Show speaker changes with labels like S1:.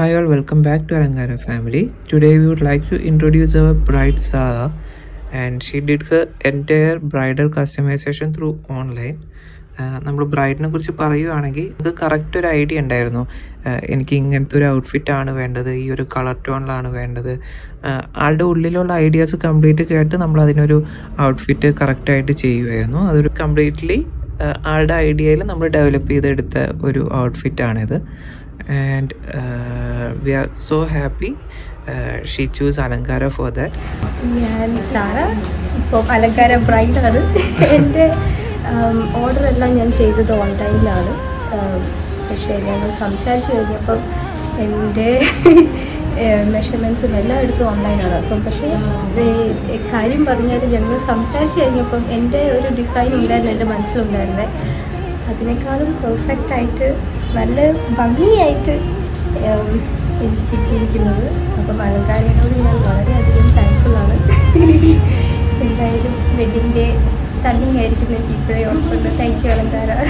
S1: Hi all, welcome back to Alangara family. Today we would like to introduce our bride Sarah, and she did her entire bridal customization through online. നമ്മൾ ബ്രൈഡിനെ കുറിച്ച് പറയുകയാണെങ്കിൽ അത് correct ഒരു idea ഉണ്ടായിരുന്നു. എനിക്ക് ഇങ്ങനത്തെ ഒരു ഔട്ട്ഫിറ്റാണ് വേണ്ടത്, ഈ ഒരു കളർ ടോണിലാണ് വേണ്ടത്. ആളുടെ ഉള്ളിലുള്ള ഐഡിയാസ് കംപ്ലീറ്റ് കേട്ട് നമ്മൾ അതിനൊരു ഔട്ട്ഫിറ്റ് കറക്റ്റായിട്ട് ചെയ്യുമായിരുന്നു. അതൊരു കംപ്ലീറ്റ്ലി ആളുടെ ഐഡിയയിൽ നമ്മൾ ഡെവലപ്പ് ചെയ്തെടുത്ത ഒരു ഔട്ട്ഫിറ്റാണിത്. And we are so happy she chose Alangara for that.
S2: ഞാൻ സാറ, ഇപ്പോൾ അലങ്കാര ബ്രൈഡാണ്. എൻ്റെ ഓർഡറെല്ലാം ഞാൻ ചെയ്തത് ഓൺലൈനിലാണ്. പക്ഷേ ഞങ്ങൾ സംസാരിച്ച് കഴിഞ്ഞപ്പം എൻ്റെ മെഷർമെൻറ്റ്സും എല്ലാം എടുത്തും ഓൺലൈനാണ്. അപ്പം പക്ഷേ കാര്യം പറഞ്ഞാൽ ഞങ്ങൾ സംസാരിച്ച് കഴിഞ്ഞപ്പം എൻ്റെ ഒരു ഡിസൈൻ ഉണ്ടായിരുന്നു എൻ്റെ മനസ്സിലുണ്ടായിരുന്നത്. അതിനേക്കാളും പെർഫെക്റ്റായിട്ട് നല്ല ഭംഗിയായിട്ട് എനിക്ക് കിട്ടിയിരിക്കുന്നത്. അപ്പം അലങ്കാരയോട് ഞാൻ വളരെയധികം താങ്ക്ഫുള്ളാണ്. എന്തായാലും വെഡിങ് ഡേ സ്റ്റണ്ണിങ് ആയിരിക്കും എനിക്ക് ഇപ്പോഴേ ഉറപ്പുണ്ട്. താങ്ക് യു അലങ്കാര.